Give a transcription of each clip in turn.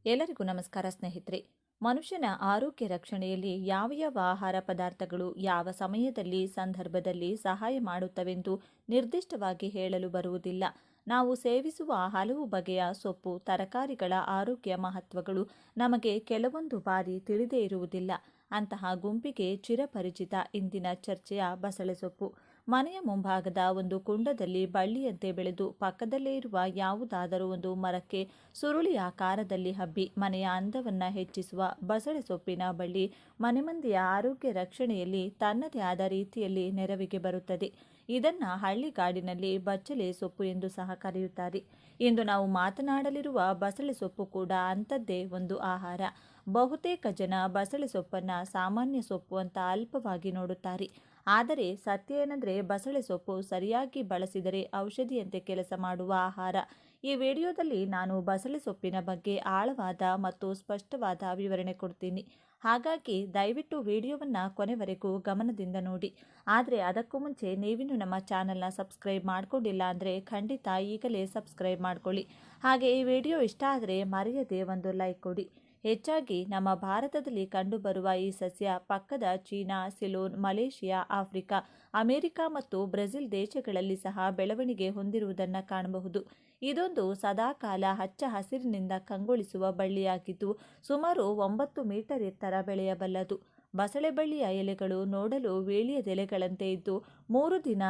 ಎಲ್ಲರಿಗೂ ನಮಸ್ಕಾರ ಸ್ನೇಹಿತರೆ. ಮನುಷ್ಯನ ಆರೋಗ್ಯ ರಕ್ಷಣೆಯಲ್ಲಿ ಯಾವ ಯಾವ ಆಹಾರ ಪದಾರ್ಥಗಳು ಯಾವ ಸಮಯದಲ್ಲಿ ಸಂದರ್ಭದಲ್ಲಿ ಸಹಾಯ ಮಾಡುತ್ತವೆಂದು ನಿರ್ದಿಷ್ಟವಾಗಿ ಹೇಳಲು ಬರುವುದಿಲ್ಲ. ನಾವು ಸೇವಿಸುವ ಹಲವು ಬಗೆಯ ಸೊಪ್ಪು ತರಕಾರಿಗಳ ಆರೋಗ್ಯ ಮಹತ್ವಗಳು ನಮಗೆ ಕೆಲವೊಂದು ಬಾರಿ ತಿಳಿದೇ ಇರುವುದಿಲ್ಲ. ಅಂತಹ ಗುಂಪಿಗೆ ಚಿರಪರಿಚಿತ ಇಂದಿನ ಚರ್ಚೆಯ ಬಸಳೆ ಸೊಪ್ಪು. ಮನೆಯ ಮುಂಭಾಗದ ಒಂದು ಕುಂಡದಲ್ಲಿ ಬಳ್ಳಿಯಂತೆ ಬೆಳೆದು ಪಕ್ಕದಲ್ಲೇ ಇರುವ ಯಾವುದಾದರೂ ಒಂದು ಮರಕ್ಕೆ ಸುರುಳಿ ಆಕಾರದಲ್ಲಿ ಹಬ್ಬಿ ಮನೆಯ ಅಂದವನ್ನ ಹೆಚ್ಚಿಸುವ ಬಸಳೆ ಸೊಪ್ಪಿನ ಬಳ್ಳಿ ಮನೆಮಂದಿಯ ಆರೋಗ್ಯ ರಕ್ಷಣೆಯಲ್ಲಿ ತನ್ನದೇ ಆದ ರೀತಿಯಲ್ಲಿ ನೆರವಿಗೆ ಬರುತ್ತದೆ. ಇದನ್ನ ಹಳ್ಳಿಗಾಡಿನಲ್ಲಿ ಬಚ್ಚಲೆ ಸೊಪ್ಪು ಎಂದು ಸಹ ಕರೆಯುತ್ತಾರೆ. ಇಂದು ನಾವು ಮಾತನಾಡಲಿರುವ ಬಸಳೆ ಸೊಪ್ಪು ಕೂಡ ಅಂಥದ್ದೇ ಒಂದು ಆಹಾರ. ಬಹುತೇಕ ಜನ ಬಸಳೆ ಸೊಪ್ಪನ್ನ ಸಾಮಾನ್ಯ ಸೊಪ್ಪು ಅಂತ ಅಲ್ಪವಾಗಿ ನೋಡುತ್ತಾರೆ. ಆದರೆ ಸತ್ಯ ಏನಂದ್ರೆ ಬಸಳೆ ಸೊಪ್ಪು ಸರಿಯಾಗಿ ಬಳಸಿದರೆ ಔಷಧಿಯಂತೆ ಕೆಲಸ ಮಾಡುವ ಆಹಾರ. ಈ ವಿಡಿಯೋದಲ್ಲಿ ನಾನು ಬಸಳೆ ಸೊಪ್ಪಿನ ಬಗ್ಗೆ ಆಳವಾದ ಮತ್ತು ಸ್ಪಷ್ಟವಾದ ವಿವರಣೆ ಕೊಡ್ತೀನಿ. ಹಾಗಾಗಿ ದಯವಿಟ್ಟು ವಿಡಿಯೋವನ್ನು ಕೊನೆವರೆಗೂ ಗಮನದಿಂದ ನೋಡಿ. ಆದರೆ ಅದಕ್ಕೂ ಮುಂಚೆ ನೀವಿನ್ನು ನಮ್ಮ ಚಾನಲ್ನ ಸಬ್ಸ್ಕ್ರೈಬ್ ಮಾಡ್ಕೊಂಡಿಲ್ಲ ಅಂದರೆ ಖಂಡಿತ ಈಗಲೇ ಸಬ್ಸ್ಕ್ರೈಬ್ ಮಾಡ್ಕೊಳ್ಳಿ. ಹಾಗೆ ಈ ವಿಡಿಯೋ ಇಷ್ಟ ಆದರೆ ಮರೆಯದೆ ಒಂದು ಲೈಕ್ ಕೊಡಿ. ಹೆಚ್ಚಾಗಿ ನಮ್ಮ ಭಾರತದಲ್ಲಿ ಕಂಡುಬರುವ ಈ ಸಸ್ಯ ಪಕ್ಕದ China, Ceylon, Malaysia, Africa, America ಮತ್ತು ಬ್ರೆಜಿಲ್ ದೇಶಗಳಲ್ಲಿ ಸಹ ಬೆಳವಣಿಗೆ ಹೊಂದಿರುವುದನ್ನು ಕಾಣಬಹುದು. ಇದೊಂದು ಸದಾಕಾಲ ಹಚ್ಚ ಹಸಿರಿನಿಂದ ಕಂಗೊಳಿಸುವ ಬಳ್ಳಿಯಾಗಿದ್ದು ಸುಮಾರು 9 ಮೀಟರ್ ಎತ್ತರ ಬೆಳೆಯಬಲ್ಲದು. ಬಸಳೆ ಬಳ್ಳಿಯ ಎಲೆಗಳು ನೋಡಲು ವೀಳ್ಯದೆಲೆಗಳಂತೆ ಇದ್ದು 3ರಿಂದ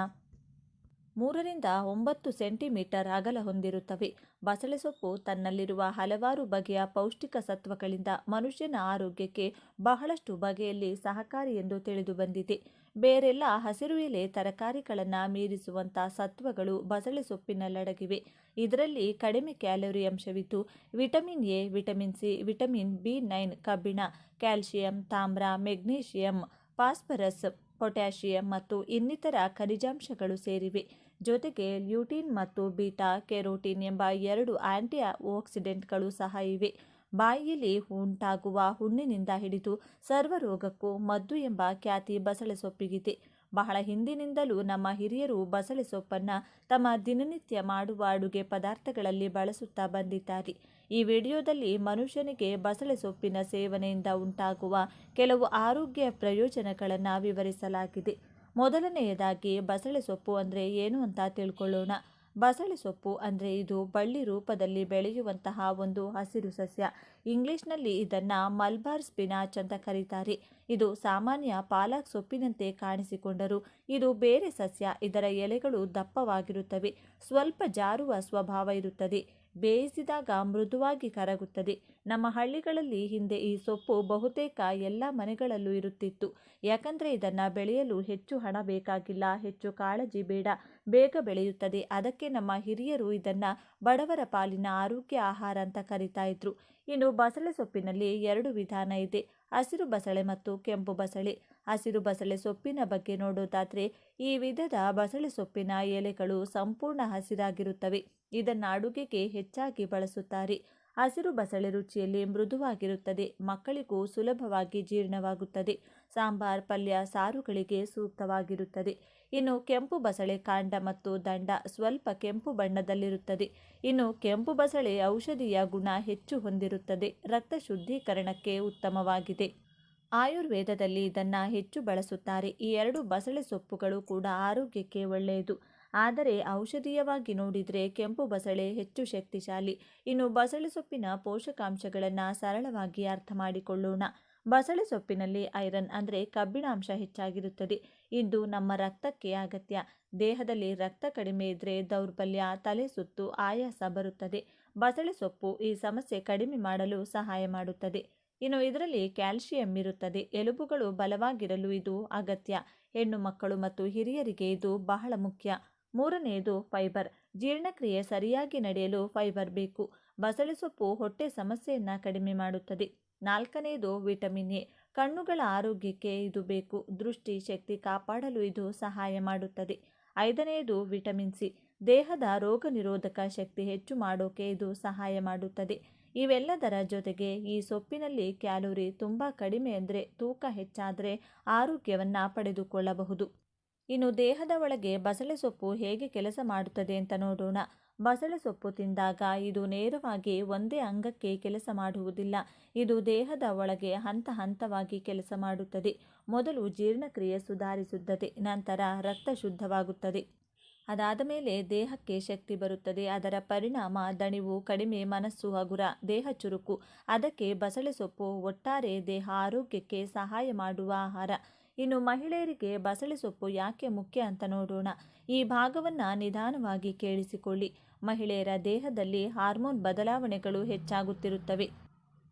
9 ಸೆಂಟಿಮೀಟರ್ ಅಗಲ ಹೊಂದಿರುತ್ತವೆ. ಬಸಳೆ ಸೊಪ್ಪು ತನ್ನಲ್ಲಿರುವ ಹಲವಾರು ಬಗೆಯ ಪೌಷ್ಟಿಕ ಸತ್ವಗಳಿಂದ ಮನುಷ್ಯನ ಆರೋಗ್ಯಕ್ಕೆ ಬಹಳಷ್ಟು ಬಗೆಯಲ್ಲಿ ಸಹಕಾರಿ ಎಂದು ತಿಳಿದು ಬಂದಿದೆ. ಬೇರೆಲ್ಲ ಹಸಿರು ಎಲೆ ತರಕಾರಿಗಳನ್ನು ಮೀರಿಸುವಂಥ ಸತ್ವಗಳು ಬಸಳೆ ಸೊಪ್ಪಿನಲ್ಲಡಗಿವೆ. ಇದರಲ್ಲಿ ಕಡಿಮೆ ಕ್ಯಾಲೋರಿ ಅಂಶವಿದ್ದು vitamin A, vitamin C, vitamin B nine, ಕಬ್ಬಿಣ, ಕ್ಯಾಲ್ಸಿಯಂ, ತಾಮ್ರ, ಮೆಗ್ನೀಷಿಯಂ, ಫಾಸ್ಫರಸ್, ಪೊಟ್ಯಾಷಿಯಂ ಮತ್ತು ಇನ್ನಿತರ ಖನಿಜಾಂಶಗಳು ಸೇರಿವೆ. ಜೊತೆಗೆ ಲ್ಯೂಟಿನ್ ಮತ್ತು ಬೀಟಾ ಕೆರೋಟಿನ್ ಎಂಬ 2 ಆಂಟಿ ಆಕ್ಸಿಡೆಂಟ್ಗಳು ಸಹ ಇವೆ. ಬಾಯಿಯಲ್ಲಿ ಉಂಟಾಗುವ ಹುಣ್ಣಿನಿಂದ ಹಿಡಿದು ಸರ್ವರೋಗಕ್ಕೂ ಮದ್ದು ಎಂಬ ಖ್ಯಾತಿ ಬಸಳೆ ಸೊಪ್ಪಿಗಿದೆ. ಬಹಳ ಹಿಂದಿನಿಂದಲೂ ನಮ್ಮ ಹಿರಿಯರು ಬಸಳೆ ಸೊಪ್ಪನ್ನು ತಮ್ಮ ದಿನನಿತ್ಯ ಮಾಡುವ ಅಡುಗೆ ಪದಾರ್ಥಗಳಲ್ಲಿ ಬಳಸುತ್ತಾ ಬಂದಿದ್ದಾರೆ. ಈ ವಿಡಿಯೋದಲ್ಲಿ ಮನುಷ್ಯನಿಗೆ ಬಸಳೆ ಸೊಪ್ಪಿನ ಸೇವನೆಯಿಂದ ಉಂಟಾಗುವ ಕೆಲವು ಆರೋಗ್ಯ ಪ್ರಯೋಜನಗಳನ್ನು ವಿವರಿಸಲಾಗಿದೆ. ಮೊದಲನೆಯದಾಗಿ ಬಸಳೆ ಸೊಪ್ಪು ಅಂದರೆ ಏನು ಅಂತ ತಿಳ್ಕೊಳ್ಳೋಣ. ಬಸಳೆ ಸೊಪ್ಪು ಅಂದರೆ ಇದು ಬಳ್ಳಿ ರೂಪದಲ್ಲಿ ಬೆಳೆಯುವಂತಹ ಒಂದು ಹಸಿರು ಸಸ್ಯ. ಇಂಗ್ಲಿಷ್ನಲ್ಲಿ ಇದನ್ನು ಮಲ್ಬಾರ್ ಸ್ಪಿನಾಚ್ ಅಂತ ಕರೀತಾರೆ. ಇದು ಸಾಮಾನ್ಯ ಪಾಲಕ್ ಸೊಪ್ಪಿನಂತೆ ಕಾಣಿಸಿಕೊಂಡರೂ ಇದು ಬೇರೆ ಸಸ್ಯ. ಇದರ ಎಲೆಗಳು ದಪ್ಪವಾಗಿರುತ್ತವೆ, ಸ್ವಲ್ಪ ಜಾರುವ ಸ್ವಭಾವ ಇರುತ್ತದೆ, ಬೇಯಿಸಿದಾಗ ಮೃದುವಾಗಿ ಕರಗುತ್ತದೆ. ನಮ್ಮ ಹಳ್ಳಿಗಳಲ್ಲಿ ಹಿಂದೆ ಈ ಸೊಪ್ಪು ಬಹುತೇಕ ಎಲ್ಲ ಮನೆಗಳಲ್ಲೂ ಇರುತ್ತಿತ್ತು. ಯಾಕಂದರೆ ಇದನ್ನು ಬೆಳೆಯಲು ಹೆಚ್ಚು ಹಣ ಬೇಕಾಗಿಲ್ಲ, ಹೆಚ್ಚು ಕಾಳಜಿ ಬೇಡ, ಬೇಗ ಬೆಳೆಯುತ್ತದೆ. ಅದಕ್ಕೆ ನಮ್ಮ ಹಿರಿಯರು ಇದನ್ನು ಬಡವರ ಪಾಲಿನ ಆರೋಗ್ಯ ಆಹಾರ ಅಂತ ಕರೀತಾ ಇದ್ರು. ಇನ್ನು ಬಸಳೆ ಸೊಪ್ಪಿನಲ್ಲಿ 2 ವಿಧಾನ ಇದೆ, ಹಸಿರು ಬಸಳೆ ಮತ್ತು ಕೆಂಪು ಬಸಳೆ. ಹಸಿರು ಬಸಳೆ ಸೊಪ್ಪಿನ ಬಗ್ಗೆ ನೋಡೋದಾದ್ರೆ ಈ ವಿಧದ ಬಸಳೆ ಸೊಪ್ಪಿನ ಎಲೆಗಳು ಸಂಪೂರ್ಣ ಹಸಿರಾಗಿರುತ್ತವೆ. ಇದನ್ನು ಅಡುಗೆಗೆ ಹೆಚ್ಚಾಗಿ ಬಳಸುತ್ತಾರೆ. ಹಸಿರು ಬಸಳೆ ರುಚಿಯಲ್ಲಿ ಮೃದುವಾಗಿರುತ್ತದೆ, ಮಕ್ಕಳಿಗೂ ಸುಲಭವಾಗಿ ಜೀರ್ಣವಾಗುತ್ತದೆ, ಸಾಂಬಾರ್, ಪಲ್ಯ, ಸಾರುಗಳಿಗೆ ಸೂಕ್ತವಾಗಿರುತ್ತದೆ. ಇನ್ನು ಕೆಂಪು ಬಸಳೆ ಕಾಂಡ ಮತ್ತು ದಂಡ ಸ್ವಲ್ಪ ಕೆಂಪು ಬಣ್ಣದಲ್ಲಿರುತ್ತದೆ. ಇನ್ನು ಕೆಂಪು ಬಸಳೆ ಔಷಧೀಯ ಗುಣ ಹೆಚ್ಚು ಹೊಂದಿರುತ್ತದೆ, ರಕ್ತ ಶುದ್ಧೀಕರಣಕ್ಕೆ ಉತ್ತಮವಾಗಿದೆ. ಆಯುರ್ವೇದದಲ್ಲಿ ಇದನ್ನು ಹೆಚ್ಚು ಬಳಸುತ್ತಾರೆ. ಈ 2 ಬಸಳೆ ಸೊಪ್ಪುಗಳು ಕೂಡ ಆರೋಗ್ಯಕ್ಕೆ ಒಳ್ಳೆಯದು. ಆದರೆ ಔಷಧೀಯವಾಗಿ ನೋಡಿದರೆ ಕೆಂಪು ಬಸಳೆ ಹೆಚ್ಚು ಶಕ್ತಿಶಾಲಿ. ಇನ್ನು ಬಸಳೆ ಸೊಪ್ಪಿನ ಪೋಷಕಾಂಶಗಳನ್ನು ಸರಳವಾಗಿ ಅರ್ಥ ಮಾಡಿಕೊಳ್ಳೋಣ. ಬಸಳೆ ಸೊಪ್ಪಿನಲ್ಲಿ ಐರನ್ ಅಂದರೆ ಕಬ್ಬಿಣಾಂಶ ಹೆಚ್ಚಾಗಿರುತ್ತದೆ. ಇದು ನಮ್ಮ ರಕ್ತಕ್ಕೆ ಅಗತ್ಯ. ದೇಹದಲ್ಲಿ ರಕ್ತ ಕಡಿಮೆ ಇದ್ದರೆ ದೌರ್ಬಲ್ಯ, ತಲೆ ಸುತ್ತು, ಆಯಾಸ ಬರುತ್ತದೆ. ಬಸಳೆ ಸೊಪ್ಪು ಈ ಸಮಸ್ಯೆ ಕಡಿಮೆ ಮಾಡಲು ಸಹಾಯ ಮಾಡುತ್ತದೆ. ಇನ್ನು ಇದರಲ್ಲಿ ಕ್ಯಾಲ್ಸಿಯಂ ಇರುತ್ತದೆ. ಎಲುಬುಗಳು ಬಲವಾಗಿರಲು ಇದು ಅಗತ್ಯ. ಹೆಣ್ಣು ಮಕ್ಕಳು ಮತ್ತು ಹಿರಿಯರಿಗೆ ಇದು ಬಹಳ ಮುಖ್ಯ. ಮೂರನೆಯದು ಫೈಬರ್. ಜೀರ್ಣಕ್ರಿಯೆ ಸರಿಯಾಗಿ ನಡೆಯಲು ಫೈಬರ್ ಬೇಕು. ಬಸಳೆ ಸೊಪ್ಪು ಹೊಟ್ಟೆ ಸಮಸ್ಯೆಯನ್ನು ಕಡಿಮೆ ಮಾಡುತ್ತದೆ. 4ನೇದು ವಿಟಮಿನ್ ಎ. ಕಣ್ಣುಗಳ ಆರೋಗ್ಯಕ್ಕೆ ಇದು ಬೇಕು. ದೃಷ್ಟಿ ಶಕ್ತಿ ಕಾಪಾಡಲು ಇದು ಸಹಾಯ ಮಾಡುತ್ತದೆ. 5ನೇದು ವಿಟಮಿನ್ ಸಿ. ದೇಹದ ರೋಗ ನಿರೋಧಕ ಶಕ್ತಿ ಹೆಚ್ಚು ಮಾಡೋಕೆ ಇದು ಸಹಾಯ ಮಾಡುತ್ತದೆ. ಇವೆಲ್ಲದರ ಜೊತೆಗೆ ಈ ಸೊಪ್ಪಿನಲ್ಲಿ ಕ್ಯಾಲೋರಿ ತುಂಬ ಕಡಿಮೆ ಅಂದರೆ ತೂಕ ಹೆಚ್ಚಾದರೆ ಆರೋಗ್ಯವನ್ನು ಪಡೆದುಕೊಳ್ಳಬಹುದು. ಇನ್ನು ದೇಹದ ಒಳಗೆ ಬಸಳೆ ಸೊಪ್ಪು ಹೇಗೆ ಕೆಲಸ ಮಾಡುತ್ತದೆ ಅಂತ ನೋಡೋಣ. ಬಸಳೆ ಸೊಪ್ಪು ತಿಂದಾಗ ಇದು ನೇರವಾಗಿ ಒಂದೇ ಅಂಗಕ್ಕೆ ಕೆಲಸ ಮಾಡುವುದಿಲ್ಲ. ಇದು ದೇಹದ ಒಳಗೆ ಹಂತ ಹಂತವಾಗಿ ಕೆಲಸ ಮಾಡುತ್ತದೆ. ಮೊದಲು ಜೀರ್ಣಕ್ರಿಯೆ ಸುಧಾರಿಸುತ್ತದೆ, ನಂತರ ರಕ್ತ ಶುದ್ಧವಾಗುತ್ತದೆ. ಅದಾದ ಮೇಲೆ ದೇಹಕ್ಕೆ ಶಕ್ತಿ ಬರುತ್ತದೆ. ಅದರ ಪರಿಣಾಮ ದಣಿವು ಕಡಿಮೆ, ಮನಸ್ಸು ಹಗುರ, ದೇಹ ಚುರುಕು. ಅದಕ್ಕೆ ಬಸಳೆ ಸೊಪ್ಪು ಒಟ್ಟಾರೆ ದೇಹ ಆರೋಗ್ಯಕ್ಕೆ ಸಹಾಯ ಮಾಡುವ ಆಹಾರ. ಇನ್ನು ಮಹಿಳೆಯರಿಗೆ ಬಸಳೆ ಸೊಪ್ಪು ಯಾಕೆ ಮುಖ್ಯ ಅಂತ ನೋಡೋಣ. ಈ ಭಾಗವನ್ನು ನಿಧಾನವಾಗಿ ಕೇಳಿಸಿಕೊಳ್ಳಿ. ಮಹಿಳೆಯರ ದೇಹದಲ್ಲಿ ಹಾರ್ಮೋನ್ ಬದಲಾವಣೆಗಳು ಹೆಚ್ಚಾಗುತ್ತಿರುತ್ತವೆ.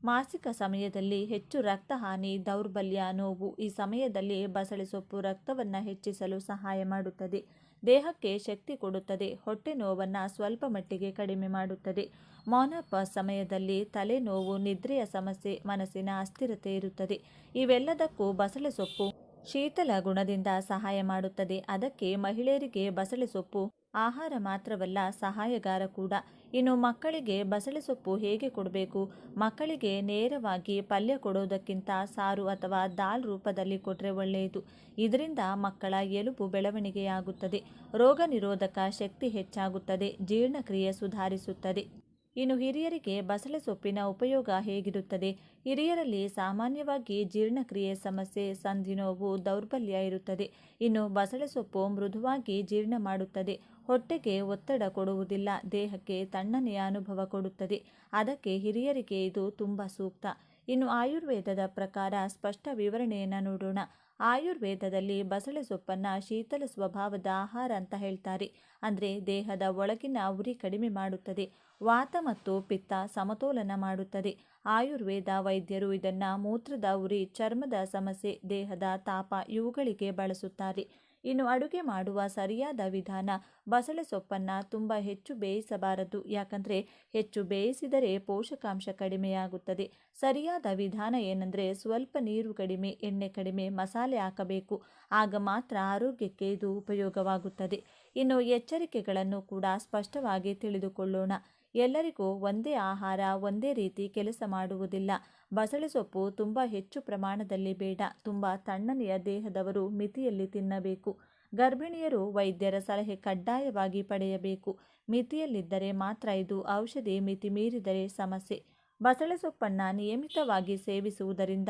ಮಾಸಿಕ ಸಮಯದಲ್ಲಿ ಹೆಚ್ಚು ರಕ್ತಹಾನಿ, ದೌರ್ಬಲ್ಯ, ನೋವು. ಈ ಸಮಯದಲ್ಲಿ ಬಸಳೆ ಸೊಪ್ಪು ರಕ್ತವನ್ನು ಹೆಚ್ಚಿಸಲು ಸಹಾಯ ಮಾಡುತ್ತದೆ, ದೇಹಕ್ಕೆ ಶಕ್ತಿ ಕೊಡುತ್ತದೆ, ಹೊಟ್ಟೆ ನೋವನ್ನು ಸ್ವಲ್ಪ ಮಟ್ಟಿಗೆ ಕಡಿಮೆ ಮಾಡುತ್ತದೆ. ಮೊನೋಪಾಸ್ ಸಮಯದಲ್ಲಿ ತಲೆನೋವು, ನಿದ್ರೆಯ ಸಮಸ್ಯೆ, ಮನಸ್ಸಿನ ಅಸ್ಥಿರತೆ ಇರುತ್ತದೆ. ಇವೆಲ್ಲದಕ್ಕೂ ಬಸಳೆ ಸೊಪ್ಪು ಶೀತಲ ಗುಣದಿಂದ ಸಹಾಯ ಮಾಡುತ್ತದೆ. ಅದಕ್ಕೆ ಮಹಿಳೆಯರಿಗೆ ಬಸಳೆ ಸೊಪ್ಪು ಆಹಾರ ಮಾತ್ರವಲ್ಲ, ಸಹಾಯಗಾರ ಕೂಡ. ಇನ್ನು ಮಕ್ಕಳಿಗೆ ಬಸಳೆ ಸೊಪ್ಪು ಹೇಗೆ ಕೊಡಬೇಕು? ಮಕ್ಕಳಿಗೆ ನೇರವಾಗಿ ಪಲ್ಯ ಕೊಡೋದಕ್ಕಿಂತ ಸಾರು ಅಥವಾ ದಾಲ್ ರೂಪದಲ್ಲಿ ಕೊಟ್ಟರೆ ಒಳ್ಳೆಯದು. ಇದರಿಂದ ಮಕ್ಕಳ ಎಲುಬು ಬೆಳವಣಿಗೆಯಾಗುತ್ತದೆ, ರೋಗ ನಿರೋಧಕ ಶಕ್ತಿ ಹೆಚ್ಚಾಗುತ್ತದೆ, ಜೀರ್ಣಕ್ರಿಯೆ ಸುಧಾರಿಸುತ್ತದೆ. ಇನ್ನು ಹಿರಿಯರಿಗೆ ಬಸಳೆ ಸೊಪ್ಪಿನ ಉಪಯೋಗ ಹೇಗಿರುತ್ತದೆ? ಹಿರಿಯರಲ್ಲಿ ಸಾಮಾನ್ಯವಾಗಿ ಜೀರ್ಣಕ್ರಿಯೆ ಸಮಸ್ಯೆ, ಸಂಧಿ ನೋವು, ದೌರ್ಬಲ್ಯ ಇರುತ್ತದೆ. ಇನ್ನು ಬಸಳೆ ಸೊಪ್ಪು ಮೃದುವಾಗಿ ಜೀರ್ಣ ಮಾಡುತ್ತದೆ, ಹೊಟ್ಟೆಗೆ ಒತ್ತಡ ಕೊಡುವುದಿಲ್ಲ, ದೇಹಕ್ಕೆ ತಣ್ಣನೆಯ ಅನುಭವ ಕೊಡುತ್ತದೆ. ಅದಕ್ಕೆ ಹಿರಿಯರಿಗೆ ಇದು ತುಂಬ ಸೂಕ್ತ. ಇನ್ನು ಆಯುರ್ವೇದದ ಪ್ರಕಾರ ಸ್ಪಷ್ಟ ವಿವರಣೆಯನ್ನು ನೋಡೋಣ. ಆಯುರ್ವೇದದಲ್ಲಿ ಬಸಳೆ ಸೊಪ್ಪನ್ನು ಶೀತಲ ಸ್ವಭಾವದ ಆಹಾರ ಅಂತ ಹೇಳ್ತಾರೆ. ಅಂದರೆ ದೇಹದ ಒಳಗಿನ ಉರಿ ಕಡಿಮೆ ಮಾಡುತ್ತದೆ, ವಾತ ಮತ್ತು ಪಿತ್ತ ಸಮತೋಲನ ಮಾಡುತ್ತದೆ. ಆಯುರ್ವೇದ ವೈದ್ಯರು ಇದನ್ನು ಮೂತ್ರದ ಉರಿ, ಚರ್ಮದ ಸಮಸ್ಯೆ, ದೇಹದ ತಾಪ ಇವುಗಳಿಗೆ ಬಳಸುತ್ತಾರೆ. ಇನ್ನು ಅಡುಗೆ ಮಾಡುವ ಸರಿಯಾದ ವಿಧಾನ. ಬಸಳೆ ಸೊಪ್ಪನ್ನು ತುಂಬ ಹೆಚ್ಚು ಬೇಯಿಸಬಾರದು, ಯಾಕಂದರೆ ಹೆಚ್ಚು ಬೇಯಿಸಿದರೆ ಪೋಷಕಾಂಶ ಕಡಿಮೆಯಾಗುತ್ತದೆ. ಸರಿಯಾದ ವಿಧಾನ ಏನಂದರೆ ಸ್ವಲ್ಪ ನೀರು ಕಡಿಮೆ, ಎಣ್ಣೆ ಕಡಿಮೆ, ಮಸಾಲೆ ಹಾಕಬೇಕು. ಆಗ ಮಾತ್ರ ಆರೋಗ್ಯಕ್ಕೆ ಇದು ಉಪಯೋಗವಾಗುತ್ತದೆ. ಇನ್ನು ಎಚ್ಚರಿಕೆಗಳನ್ನು ಕೂಡ ಸ್ಪಷ್ಟವಾಗಿ ತಿಳಿದುಕೊಳ್ಳೋಣ. ಎಲ್ಲರಿಗೂ ಒಂದೇ ಆಹಾರ ಒಂದೇ ರೀತಿ ಕೆಲಸ ಮಾಡುವುದಿಲ್ಲ. ಬಸಳೆ ಸೊಪ್ಪು ತುಂಬ ಹೆಚ್ಚು ಪ್ರಮಾಣದಲ್ಲಿ ಬೇಡ. ತುಂಬ ತಣ್ಣನೆಯ ದೇಹದವರು ಮಿತಿಯಲ್ಲಿ ತಿನ್ನಬೇಕು. ಗರ್ಭಿಣಿಯರು ವೈದ್ಯರ ಸಲಹೆ ಕಡ್ಡಾಯವಾಗಿ ಪಡೆಯಬೇಕು. ಮಿತಿಯಲ್ಲಿದ್ದರೆ ಮಾತ್ರ ಇದು ಔಷಧಿ, ಮಿತಿ ಮೀರಿದರೆ ಸಮಸ್ಯೆ. ಬಸಳೆ ಸೊಪ್ಪನ್ನು ನಿಯಮಿತವಾಗಿ ಸೇವಿಸುವುದರಿಂದ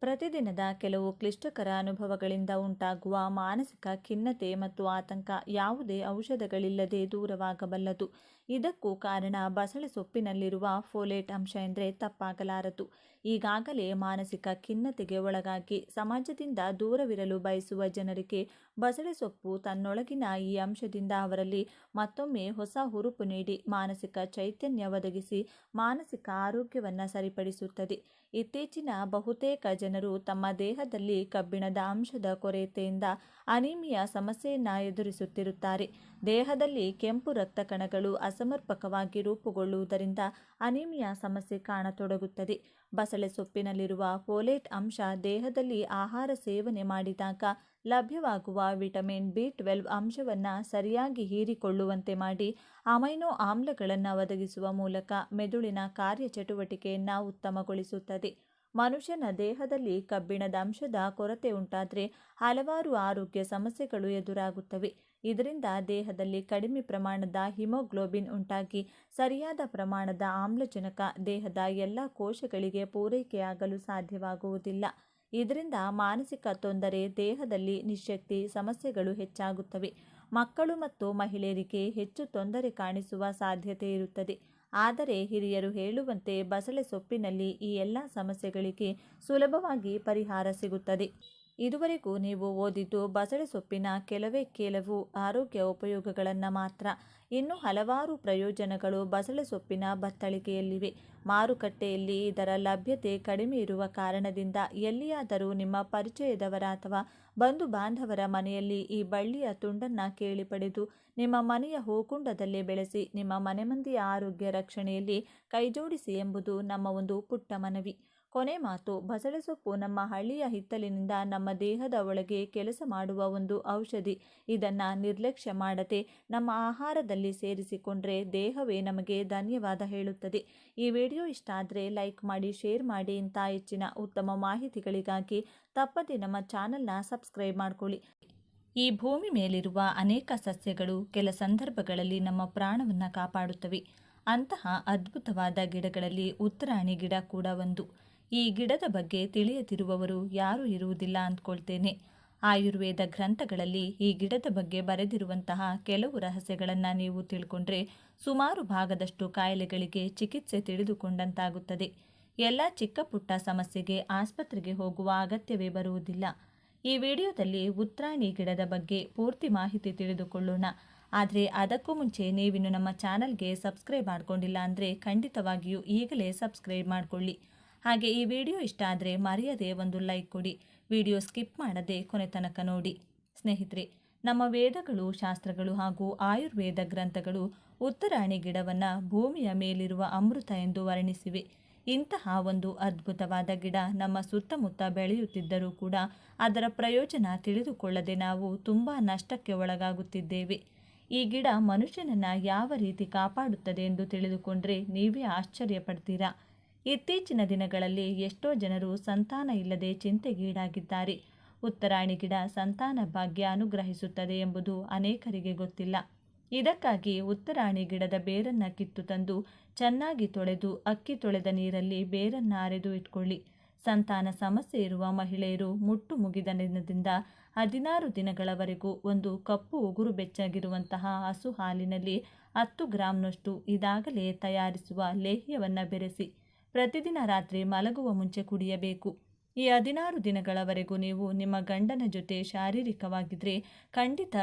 ಪ್ರತಿದಿನದ ಕೆಲವು ಕ್ಲಿಷ್ಟಕರ ಅನುಭವಗಳಿಂದ ಉಂಟಾಗುವ ಮಾನಸಿಕ ಖಿನ್ನತೆ ಮತ್ತು ಆತಂಕ ಯಾವುದೇ ಔಷಧಗಳಿಲ್ಲದೆ ದೂರವಾಗಬಲ್ಲದು. ಇದಕ್ಕೂ ಕಾರಣ ಬಸಳೆ ಸೊಪ್ಪಿನಲ್ಲಿರುವ ಫೋಲೇಟ್ ಅಂಶ ಎಂದರೆ ತಪ್ಪಾಗಲಾರದು. ಈಗಾಗಲೇ ಮಾನಸಿಕ ಖಿನ್ನತೆಗೆ ಒಳಗಾಗಿ ಸಮಾಜದಿಂದ ದೂರವಿರಲು ಬಯಸುವ ಜನರಿಗೆ ಬಸಳೆ ಸೊಪ್ಪು ತನ್ನೊಳಗಿನ ಈ ಅಂಶದಿಂದ ಅವರಲ್ಲಿ ಮತ್ತೊಮ್ಮೆ ಹೊಸ ಹುರುಪು ನೀಡಿ ಮಾನಸಿಕ ಚೈತನ್ಯ ಒದಗಿಸಿ ಮಾನಸಿಕ ಆರೋಗ್ಯವನ್ನು ಸರಿಪಡಿಸುತ್ತದೆ. ಇತ್ತೀಚಿನ ಬಹುತೇಕ ಜನರು ತಮ್ಮ ದೇಹದಲ್ಲಿ ಕಬ್ಬಿಣದ ಅಂಶದ ಕೊರತೆಯಿಂದ ಅನೀಮಿಯಾ ಸಮಸ್ಯೆಯನ್ನು ಎದುರಿಸುತ್ತಿರುತ್ತಾರೆ. ದೇಹದಲ್ಲಿ ಕೆಂಪು ರಕ್ತ ಕಣಗಳು ಅಸಮರ್ಪಕವಾಗಿ ರೂಪುಗೊಳ್ಳುವುದರಿಂದ ಅನೀಮಿಯಾ ಸಮಸ್ಯೆ ಕಾಣತೊಡಗುತ್ತದೆ. ಬಸಳೆ ಸೊಪ್ಪಿನಲ್ಲಿರುವ ಫೋಲೇಟ್ ಅಂಶ ದೇಹದಲ್ಲಿ ಆಹಾರ ಸೇವನೆ ಮಾಡಿದಾಗ ಲಭ್ಯವಾಗುವ ವಿಟಮಿನ್ B12 ಅಂಶವನ್ನು ಸರಿಯಾಗಿ ಹೀರಿಕೊಳ್ಳುವಂತೆ ಮಾಡಿ ಅಮೈನೋ ಆಮ್ಲಗಳನ್ನು ಒದಗಿಸುವ ಮೂಲಕ ಮೆದುಳಿನ ಕಾರ್ಯಚಟುವಟಿಕೆಯನ್ನು ಉತ್ತಮಗೊಳಿಸುತ್ತದೆ. ಮನುಷ್ಯನ ದೇಹದಲ್ಲಿ ಕಬ್ಬಿಣದ ಅಂಶದ ಕೊರತೆ ಉಂಟಾದರೆ ಹಲವಾರು ಆರೋಗ್ಯ ಸಮಸ್ಯೆಗಳು ಎದುರಾಗುತ್ತವೆ. ಇದರಿಂದ ದೇಹದಲ್ಲಿ ಕಡಿಮೆ ಪ್ರಮಾಣದ ಹಿಮೋಗ್ಲೋಬಿನ್ ಉಂಟಾಗಿ ಸರಿಯಾದ ಪ್ರಮಾಣದ ಆಮ್ಲಜನಕ ದೇಹದ ಎಲ್ಲ ಕೋಶಗಳಿಗೆ ಪೂರೈಕೆಯಾಗಲು ಸಾಧ್ಯವಾಗುವುದಿಲ್ಲ. ಇದರಿಂದ ಮಾನಸಿಕ ತೊಂದರೆ, ದೇಹದಲ್ಲಿ ನಿಶ್ಶಕ್ತಿ ಸಮಸ್ಯೆಗಳು ಹೆಚ್ಚಾಗುತ್ತವೆ. ಮಕ್ಕಳು ಮತ್ತು ಮಹಿಳೆಯರಿಗೆ ಹೆಚ್ಚು ತೊಂದರೆ ಕಾಣಿಸುವ ಸಾಧ್ಯತೆ ಇರುತ್ತದೆ. ಆದರೆ ಹಿರಿಯರು ಹೇಳುವಂತೆ ಬಸಳೆ ಸೊಪ್ಪಿನಲ್ಲಿ ಈ ಎಲ್ಲ ಸಮಸ್ಯೆಗಳಿಗೆ ಸುಲಭವಾಗಿ ಪರಿಹಾರ ಸಿಗುತ್ತದೆ. ಇದುವರೆಗೂ ನೀವು ಓದಿದ್ದು ಬಸಳೆ ಸೊಪ್ಪಿನ ಕೆಲವು ಆರೋಗ್ಯ ಉಪಯೋಗಗಳನ್ನು ಮಾತ್ರ. ಇನ್ನೂ ಹಲವಾರು ಪ್ರಯೋಜನಗಳು ಬಸಳೆ ಸೊಪ್ಪಿನ ಬತ್ತಳಿಕೆಯಲ್ಲಿವೆ. ಮಾರುಕಟ್ಟೆಯಲ್ಲಿ ಇದರ ಲಭ್ಯತೆ ಕಡಿಮೆ ಇರುವ ಕಾರಣದಿಂದ ಎಲ್ಲಿಯಾದರೂ ನಿಮ್ಮ ಪರಿಚಯದವರ ಅಥವಾ ಬಂಧು ಬಾಂಧವರ ಮನೆಯಲ್ಲಿ ಈ ಬಳ್ಳಿಯ ತುಂಡನ್ನು ಕೇಳಿ ಪಡೆದು ನಿಮ್ಮ ಮನೆಯ ಹೂಕುಂಡದಲ್ಲೇ ಬೆಳೆಸಿ ನಿಮ್ಮ ಮನೆ ಮಂದಿಯ ಆರೋಗ್ಯ ರಕ್ಷಣೆಯಲ್ಲಿ ಕೈಜೋಡಿಸಿ ಎಂಬುದು ನಮ್ಮ ಒಂದು ಪುಟ್ಟ ಮನವಿ. ಕೊನೆ ಮಾತು. ಬಸಳೆ ಸೊಪ್ಪು ನಮ್ಮ ಹಳ್ಳಿಯ ಹಿತ್ತಲಿನಿಂದ ನಮ್ಮ ದೇಹದ ಒಳಗೆ ಕೆಲಸ ಮಾಡುವ ಒಂದು ಔಷಧಿ. ಇದನ್ನು ನಿರ್ಲಕ್ಷ್ಯ ಮಾಡದೆ ನಮ್ಮ ಆಹಾರದಲ್ಲಿ ಸೇರಿಸಿಕೊಂಡ್ರೆ ದೇಹವೇ ನಮಗೆ ಧನ್ಯವಾದ ಹೇಳುತ್ತದೆ. ಈ ವಿಡಿಯೋ ಇಷ್ಟ ಆದರೆ ಲೈಕ್ ಮಾಡಿ, ಶೇರ್ ಮಾಡಿ. ಇಂಥ ಹೆಚ್ಚಿನ ಉತ್ತಮ ಮಾಹಿತಿಗಳಿಗಾಗಿ ತಪ್ಪದೆ ನಮ್ಮ ಚಾನಲ್ನ ಸಬ್ಸ್ಕ್ರೈಬ್ ಮಾಡ್ಕೊಳ್ಳಿ. ಈ ಭೂಮಿ ಮೇಲಿರುವ ಅನೇಕ ಸಸ್ಯಗಳು ಕೆಲ ಸಂದರ್ಭಗಳಲ್ಲಿ ನಮ್ಮ ಪ್ರಾಣವನ್ನು ಕಾಪಾಡುತ್ತವೆ. ಅಂತಹ ಅದ್ಭುತವಾದ ಗಿಡಗಳಲ್ಲಿ ಉತ್ತರಾಣಿ ಗಿಡ ಕೂಡ ಒಂದು. ಈ ಗಿಡದ ಬಗ್ಗೆ ತಿಳಿಯದಿರುವವರು ಯಾರೂ ಇರುವುದಿಲ್ಲ ಅಂದ್ಕೊಳ್ತೇನೆ. ಆಯುರ್ವೇದ ಗ್ರಂಥಗಳಲ್ಲಿ ಈ ಗಿಡದ ಬಗ್ಗೆ ಬರೆದಿರುವಂತಹ ಕೆಲವು ರಹಸ್ಯಗಳನ್ನು ನೀವು ತಿಳ್ಕೊಂಡ್ರೆ ಸುಮಾರು ಭಾಗದಷ್ಟು ಕಾಯಿಲೆಗಳಿಗೆ ಚಿಕಿತ್ಸೆ ತಿಳಿದುಕೊಂಡಂತಾಗುತ್ತದೆ. ಎಲ್ಲ ಚಿಕ್ಕ ಪುಟ್ಟ ಸಮಸ್ಯೆಗೆ ಆಸ್ಪತ್ರೆಗೆ ಹೋಗುವ ಅಗತ್ಯವೇ ಬರುವುದಿಲ್ಲ. ಈ ವಿಡಿಯೋದಲ್ಲಿ ಉತ್ತರಾಣಿ ಗಿಡದ ಬಗ್ಗೆ ಪೂರ್ತಿ ಮಾಹಿತಿ ತಿಳಿದುಕೊಳ್ಳೋಣ. ಆದರೆ ಅದಕ್ಕೂ ಮುಂಚೆ ನೀವಿನ್ನು ನಮ್ಮ ಚಾನಲ್ಗೆ ಸಬ್ಸ್ಕ್ರೈಬ್ ಮಾಡ್ಕೊಂಡಿಲ್ಲ ಅಂದರೆ ಖಂಡಿತವಾಗಿಯೂ ಈಗಲೇ ಸಬ್ಸ್ಕ್ರೈಬ್ ಮಾಡಿಕೊಳ್ಳಿ. ಹಾಗೆ ಈ ವಿಡಿಯೋ ಇಷ್ಟ ಆದರೆ ಮರೆಯದೆ ಒಂದು ಲೈಕ್ ಕೊಡಿ. ವಿಡಿಯೋ ಸ್ಕಿಪ್ ಮಾಡದೆ ಕೊನೆ ತನಕ ನೋಡಿ. ಸ್ನೇಹಿತರೆ, ನಮ್ಮ ವೇದಗಳು, ಶಾಸ್ತ್ರಗಳು ಹಾಗೂ ಆಯುರ್ವೇದ ಗ್ರಂಥಗಳು ಉತ್ತರಾಣಿ ಗಿಡವನ್ನು ಭೂಮಿಯ ಮೇಲಿರುವ ಅಮೃತ ಎಂದು ವರ್ಣಿಸಿವೆ. ಇಂತಹ ಒಂದು ಅದ್ಭುತವಾದ ಗಿಡ ನಮ್ಮ ಸುತ್ತಮುತ್ತ ಬೆಳೆಯುತ್ತಿದ್ದರೂ ಕೂಡ ಅದರ ಪ್ರಯೋಜನ ತಿಳಿದುಕೊಳ್ಳದೆ ನಾವು ತುಂಬ ನಷ್ಟಕ್ಕೆ ಒಳಗಾಗುತ್ತಿದ್ದೇವೆ. ಈ ಗಿಡ ಮನುಷ್ಯನನ್ನು ಯಾವ ರೀತಿ ಕಾಪಾಡುತ್ತದೆ ಎಂದು ತಿಳಿದುಕೊಂಡ್ರೆ ನೀವೇ ಆಶ್ಚರ್ಯಪಡ್ತೀರಾ. ಇತ್ತೀಚಿನ ದಿನಗಳಲ್ಲಿ ಎಷ್ಟೋ ಜನರು ಸಂತಾನ ಇಲ್ಲದೆ ಚಿಂತೆಗೀಡಾಗಿದ್ದಾರೆ. ಉತ್ತರಾಣಿ ಗಿಡ ಸಂತಾನ ಭಾಗ್ಯ ಅನುಗ್ರಹಿಸುತ್ತದೆ ಎಂಬುದು ಅನೇಕರಿಗೆ ಗೊತ್ತಿಲ್ಲ. ಇದಕ್ಕಾಗಿ ಉತ್ತರಾಣಿ ಗಿಡದ ಬೇರನ್ನು ಕಿತ್ತು ತಂದು ಚೆನ್ನಾಗಿ ತೊಳೆದು ಅಕ್ಕಿ ತೊಳೆದ ನೀರಲ್ಲಿ ಬೇರನ್ನು ಅರೆದು ಇಟ್ಕೊಳ್ಳಿ. ಸಂತಾನ ಸಮಸ್ಯೆ ಇರುವ ಮಹಿಳೆಯರು ಮುಟ್ಟು ಮುಗಿದ ದಿನದಿಂದ 16 ದಿನಗಳವರೆಗೂ ಒಂದು ಕಪ್ಪು ಉಗುರು ಬೆಚ್ಚಗಿರುವಂತಹ ಹಸು ಹಾಲಿನಲ್ಲಿ 10 ಗ್ರಾಂನಷ್ಟು ಇದಾಗಲೇ ತಯಾರಿಸುವ ಲೇಹ್ಯವನ್ನು ಬೆರೆಸಿ ಪ್ರತಿದಿನ ರಾತ್ರಿ ಮಲಗುವ ಮುಂಚೆ ಕುಡಿಯಬೇಕು. ಈ 16 ದಿನಗಳವರೆಗೂ ನೀವು ನಿಮ್ಮ ಗಂಡನ ಜೊತೆ ಶಾರೀರಿಕವಾಗಿದ್ದರೆ ಖಂಡಿತ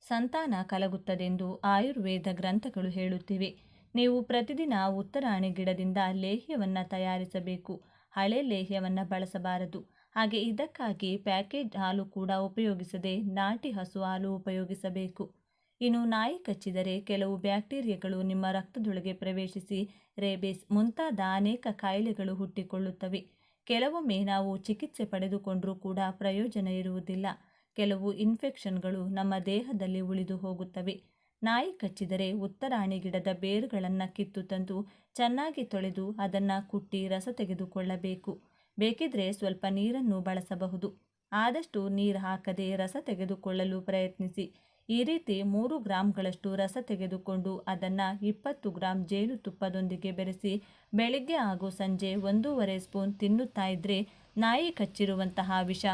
ಸಂತಾನ ಕಲಗುತ್ತದೆಂದು ಆಯುರ್ವೇದ ಗ್ರಂಥಗಳು ಹೇಳುತ್ತಿವೆ. ನೀವು ಪ್ರತಿದಿನ ಉತ್ತರಾಣಿ ಗಿಡದಿಂದ ಲೇಹ್ಯವನ್ನು ತಯಾರಿಸಬೇಕು. ಹಳೆ ಲೇಹ್ಯವನ್ನು ಬಳಸಬಾರದು. ಹಾಗೆ ಇದಕ್ಕಾಗಿ ಪ್ಯಾಕೇಜ್ ಹಾಲು ಕೂಡ ಉಪಯೋಗಿಸದೆ ನಾಟಿ ಹಸು ಹಾಲು ಉಪಯೋಗಿಸಬೇಕು. ಇನ್ನು ನಾಯಿ ಕಚ್ಚಿದರೆ ಕೆಲವು ಬ್ಯಾಕ್ಟೀರಿಯಾಗಳು ನಿಮ್ಮ ರಕ್ತದೊಳಗೆ ಪ್ರವೇಶಿಸಿ ರೇಬಿಸ್ ಮುಂತಾದ ಅನೇಕ ಕಾಯಿಲೆಗಳು ಹುಟ್ಟಿಕೊಳ್ಳುತ್ತವೆ. ಕೆಲವೊಮ್ಮೆ ನಾವು ಚಿಕಿತ್ಸೆ ಪಡೆದುಕೊಂಡರೂ ಕೂಡ ಪ್ರಯೋಜನ ಇರುವುದಿಲ್ಲ. ಕೆಲವು ಇನ್ಫೆಕ್ಷನ್ಗಳು ನಮ್ಮ ದೇಹದಲ್ಲಿ ಉಳಿದು ಹೋಗುತ್ತವೆ. ನಾಯಿ ಕಚ್ಚಿದರೆ ಉತ್ತರಾಣಿ ಗಿಡದ ಬೇರುಗಳನ್ನು ಕಿತ್ತು ತಂದು ಚೆನ್ನಾಗಿ ತೊಳೆದು ಅದನ್ನು ಕುಟ್ಟಿ ರಸ ತೆಗೆದುಕೊಳ್ಳಬೇಕು. ಬೇಕಿದ್ರೆ ಸ್ವಲ್ಪ ನೀರನ್ನು ಬಳಸಬಹುದು. ಆದಷ್ಟು ನೀರು ಹಾಕದೆ ರಸ ತೆಗೆದುಕೊಳ್ಳಲು ಪ್ರಯತ್ನಿಸಿ. ಈ ರೀತಿ 3 ಗ್ರಾಂಗಳಷ್ಟು ರಸ ತೆಗೆದುಕೊಂಡು ಅದನ್ನು 20 ಗ್ರಾಂ ಜೇನುತುಪ್ಪದೊಂದಿಗೆ ಬೆರೆಸಿ ಬೆಳಿಗ್ಗೆ ಹಾಗೂ ಸಂಜೆ 1.5 ಸ್ಪೂನ್ ತಿನ್ನುತ್ತಾ ಇದ್ದರೆ ನಾಯಿ ಕಚ್ಚಿರುವಂತಹ ವಿಷ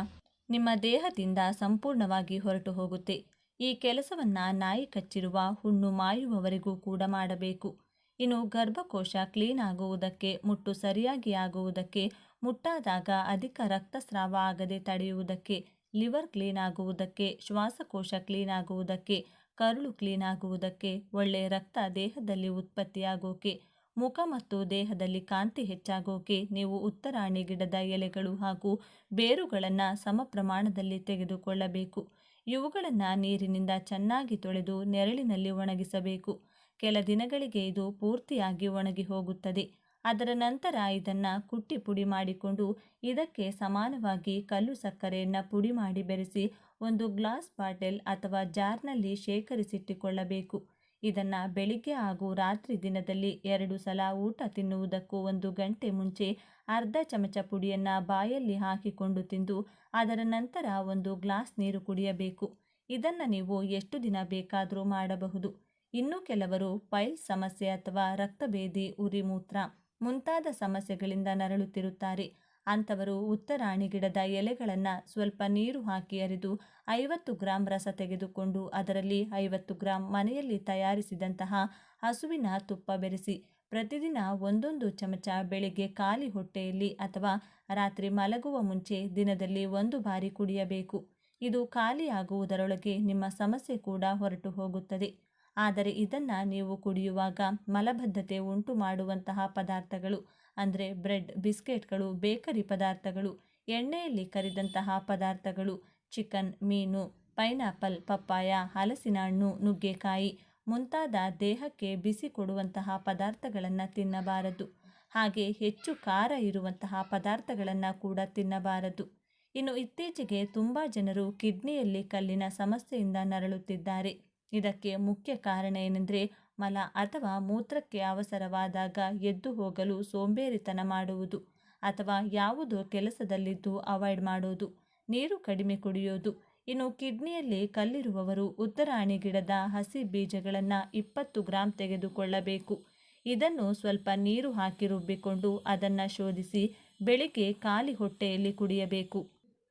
ನಿಮ್ಮ ದೇಹದಿಂದ ಸಂಪೂರ್ಣವಾಗಿ ಹೊರಟು ಹೋಗುತ್ತೆ. ಈ ಕೆಲಸವನ್ನು ನಾಯಿ ಕಚ್ಚಿರುವ ಹುಣ್ಣು ಮಾಯುವವರೆಗೂ ಕೂಡ ಮಾಡಬೇಕು. ಇನ್ನು ಗರ್ಭಕೋಶ ಕ್ಲೀನ್ ಆಗುವುದಕ್ಕೆ, ಮುಟ್ಟು ಸರಿಯಾಗಿ ಆಗುವುದಕ್ಕೆ, ಮುಟ್ಟಾದಾಗ ಅಧಿಕ ರಕ್ತಸ್ರಾವ ಆಗದೆ ತಡೆಯುವುದಕ್ಕೆ, ಲಿವರ್ ಕ್ಲೀನ್ ಆಗುವುದಕ್ಕೆ, ಶ್ವಾಸಕೋಶ ಕ್ಲೀನ್ ಆಗುವುದಕ್ಕೆ, ಕರುಳು ಕ್ಲೀನ್ ಆಗುವುದಕ್ಕೆ, ಒಳ್ಳೆಯ ರಕ್ತ ದೇಹದಲ್ಲಿ ಉತ್ಪತ್ತಿಯಾಗೋಕೆ, ಮುಖ ಮತ್ತು ದೇಹದಲ್ಲಿ ಕಾಂತಿ ಹೆಚ್ಚಾಗೋಕೆ ನೀವು ಉತ್ತರಾಣಿ ಗಿಡದ ಎಲೆಗಳು ಹಾಗೂ ಬೇರುಗಳನ್ನು ಸಮ ಪ್ರಮಾಣದಲ್ಲಿ ತೆಗೆದುಕೊಳ್ಳಬೇಕು. ಇವುಗಳನ್ನು ನೀರಿನಿಂದ ಚೆನ್ನಾಗಿ ತೊಳೆದು ನೆರಳಿನಲ್ಲಿ ಒಣಗಿಸಬೇಕು. ಕೆಲ ದಿನಗಳಿಗೆ ಇದು ಪೂರ್ತಿಯಾಗಿ ಒಣಗಿ ಹೋಗುತ್ತದೆ. ಅದರ ನಂತರ ಇದನ್ನು ಕುಟ್ಟಿ ಪುಡಿ ಮಾಡಿಕೊಂಡು ಇದಕ್ಕೆ ಸಮಾನವಾಗಿ ಕಲ್ಲು ಸಕ್ಕರೆಯನ್ನು ಪುಡಿ ಮಾಡಿ ಬೆರೆಸಿ ಒಂದು ಗ್ಲಾಸ್ ಬಾಟಲ್ ಅಥವಾ ಜಾರ್ನಲ್ಲಿ ಶೇಖರಿಸಿಟ್ಟುಕೊಳ್ಳಬೇಕು. ಇದನ್ನು ಬೆಳಿಗ್ಗೆ ಹಾಗೂ ರಾತ್ರಿ ದಿನದಲ್ಲಿ 2 ಸಲ ಊಟ ತಿನ್ನುವುದಕ್ಕೂ 1 ಗಂಟೆ ಮುಂಚೆ ಅರ್ಧ ಚಮಚ ಪುಡಿಯನ್ನು ಬಾಯಲ್ಲಿ ಹಾಕಿಕೊಂಡು ತಿಂದು ಅದರ ನಂತರ 1 ಗ್ಲಾಸ್ ನೀರು ಕುಡಿಯಬೇಕು. ಇದನ್ನು ನೀವು ಎಷ್ಟು ದಿನ ಬೇಕಾದರೂ ಮಾಡಬಹುದು. ಇನ್ನು ಕೆಲವರು ಪೈಲ್ಸ್ ಸಮಸ್ಯೆ ಅಥವಾ ರಕ್ತಭೇದಿ, ಉರಿ ಮೂತ್ರ ಮುಂತಾದ ಸಮಸ್ಯೆಗಳಿಂದ ನರಳುತ್ತಿರುತ್ತಾರೆ. ಅಂಥವರು ಉತ್ತರಾಣಿ ಗಿಡದ ಎಲೆಗಳನ್ನು ಸ್ವಲ್ಪ ನೀರು ಹಾಕಿ ಅರೆದು 50 ಗ್ರಾಂ ರಸ ತೆಗೆದುಕೊಂಡು ಅದರಲ್ಲಿ 50 ಗ್ರಾಂ ಮನೆಯಲ್ಲಿ ತಯಾರಿಸಿದಂತಹ ಹಸುವಿನ ತುಪ್ಪ ಬೆರೆಸಿ ಪ್ರತಿದಿನ 1 ಚಮಚ ಬೆಳಿಗ್ಗೆ ಖಾಲಿ ಹೊಟ್ಟೆಯಲ್ಲಿ ಅಥವಾ ರಾತ್ರಿ ಮಲಗುವ ಮುಂಚೆ ದಿನದಲ್ಲಿ 1 ಬಾರಿ ಕುಡಿಯಬೇಕು. ಇದು ಖಾಲಿಯಾಗುವುದರೊಳಗೆ ನಿಮ್ಮ ಸಮಸ್ಯೆ ಕೂಡ ಹೊರಟು ಹೋಗುತ್ತದೆ. ಆದರೆ ಇದನ್ನು ನೀವು ಕುಡಿಯುವಾಗ ಮಲಬದ್ಧತೆ ಉಂಟು ಮಾಡುವಂತಹ ಪದಾರ್ಥಗಳು ಅಂದರೆ ಬ್ರೆಡ್, ಬಿಸ್ಕೆಟ್ಗಳು, ಬೇಕರಿ ಪದಾರ್ಥಗಳು, ಎಣ್ಣೆಯಲ್ಲಿ ಕರಿದಂತಹ ಪದಾರ್ಥಗಳು, ಚಿಕನ್, ಮೀನು, ಪೈನಾಪಲ್, ಪಪ್ಪಾಯ, ಹಲಸಿನ ಹಣ್ಣು, ನುಗ್ಗೆಕಾಯಿ ಮುಂತಾದ ದೇಹಕ್ಕೆ ಬಿಸಿ ಕೊಡುವಂತಹ ಪದಾರ್ಥಗಳನ್ನು ತಿನ್ನಬಾರದು. ಹಾಗೆ ಹೆಚ್ಚು ಖಾರ ಇರುವಂತಹ ಪದಾರ್ಥಗಳನ್ನು ಕೂಡ ತಿನ್ನಬಾರದು. ಇನ್ನು ಇತ್ತೀಚೆಗೆ ತುಂಬ ಜನರು ಕಿಡ್ನಿಯಲ್ಲಿ ಕಲ್ಲಿನ ಸಮಸ್ಯೆಯಿಂದ ನರಳುತ್ತಿದ್ದಾರೆ. ಇದಕ್ಕೆ ಮುಖ್ಯ ಕಾರಣ ಏನೆಂದರೆ ಮಲ ಅಥವಾ ಮೂತ್ರಕ್ಕೆ ಅವಸರವಾದಾಗ ಎದ್ದು ಹೋಗಲು ಸೋಂಬೇರಿತನ ಮಾಡುವುದು ಅಥವಾ ಯಾವುದೋ ಕೆಲಸದಲ್ಲಿದ್ದು ಅವಾಯ್ಡ್ ಮಾಡೋದು. ನೀರು ಕಡಿಮೆ ಕುಡಿಯೋದು. ಇನ್ನು ಕಿಡ್ನಿಯಲ್ಲಿ ಕಲ್ಲಿರುವವರು ಉತ್ತರಾಣಿ ಗಿಡದ ಹಸಿ ಬೀಜಗಳನ್ನು 20 ಗ್ರಾಂ ತೆಗೆದುಕೊಳ್ಳಬೇಕು. ಇದನ್ನು ಸ್ವಲ್ಪ ನೀರು ಹಾಕಿ ರುಬ್ಬಿಕೊಂಡು ಅದನ್ನು ಶೋಧಿಸಿ ಬೆಳಿಗ್ಗೆ ಖಾಲಿ ಹೊಟ್ಟೆಯಲ್ಲಿ ಕುಡಿಯಬೇಕು.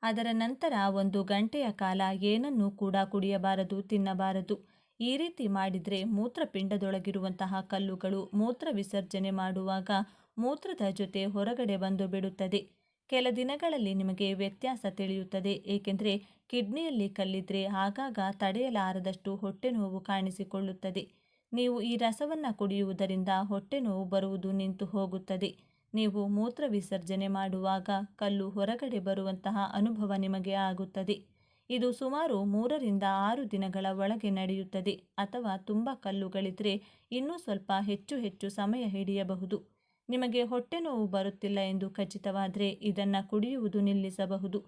ಅದರ ನಂತರ 1 ಗಂಟೆಯ ಕಾಲ ಏನನ್ನೂ ಕೂಡ ಕುಡಿಯಬಾರದು, ತಿನ್ನಬಾರದು. ಈ ರೀತಿ ಮಾಡಿದರೆ ಮೂತ್ರಪಿಂಡದೊಳಗಿರುವಂತಹ ಕಲ್ಲುಗಳು ಮೂತ್ರ ವಿಸರ್ಜನೆ ಮಾಡುವಾಗ ಮೂತ್ರದ ಜೊತೆ ಹೊರಗಡೆ ಬಂದು ಬಿಡುತ್ತದೆ. ಕೆಲ ದಿನಗಳಲ್ಲಿ ನಿಮಗೆ ವ್ಯತ್ಯಾಸ ತಿಳಿಯುತ್ತದೆ. ಏಕೆಂದರೆ ಕಿಡ್ನಿಯಲ್ಲಿ ಕಲ್ಲಿದ್ರೆ ಆಗಾಗ ತಡೆಯಲಾರದಷ್ಟು ಹೊಟ್ಟೆ ನೋವು ಕಾಣಿಸಿಕೊಳ್ಳುತ್ತದೆ. ನೀವು ಈ ರಸವನ್ನು ಕುಡಿಯುವುದರಿಂದ ಹೊಟ್ಟೆ ನೋವು ಬರುವುದು ನಿಂತು ಹೋಗುತ್ತದೆ. ನೀವು ಮೂತ್ರ ವಿಸರ್ಜನೆ ಮಾಡುವಾಗ ಕಲ್ಲು ಹೊರಗಡೆ ಬರುವಂತಹ ಅನುಭವ ನಿಮಗೆ ಆಗುತ್ತದೆ. ಇದು ಸುಮಾರು 3 ರಿಂದ 6 ದಿನಗಳ ಒಳಗೆ ನಡೆಯುತ್ತದೆ. ಅಥವಾ ತುಂಬ ಕಲ್ಲುಗಳಿದ್ರೆ ಇನ್ನೂ ಸ್ವಲ್ಪ ಹೆಚ್ಚು ಸಮಯ ಹಿಡಿಯಬಹುದು. ನಿಮಗೆ ಹೊಟ್ಟೆ ನೋವು ಬರುತ್ತಿಲ್ಲ ಎಂದು ಖಚಿತವಾದರೆ ಇದನ್ನು ಕುಡಿಯುವುದು ನಿಲ್ಲಿಸಬಹುದು.